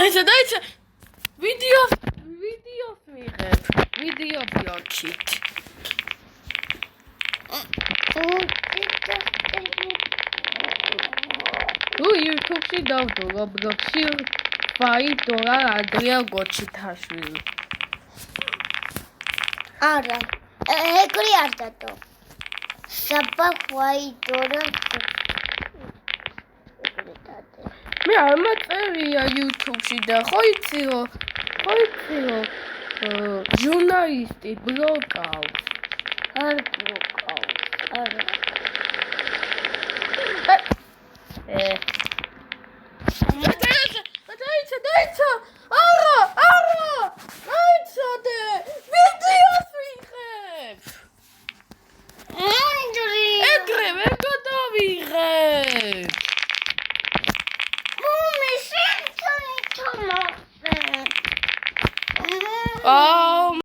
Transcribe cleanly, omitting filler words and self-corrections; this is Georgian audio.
ესა და ესა ვიდეოს მიღებ ვიდეო ბლოქით თუ YouTube-ში დავდო Roblox-ში $5 ადრია გოჩითაშვილი არა ეგრე არ დადო საბა $5 მე არ მაწერია YouTube-ში და ხო იცი რომ ჟურნალისტი ბლოკავს არ ბლოკავს არა დაიცა არა დაიცადე ვიდეოს ვიღებ ეგრე ვერ გადავიღებ მომი შენ თვითონ მოხდე აუ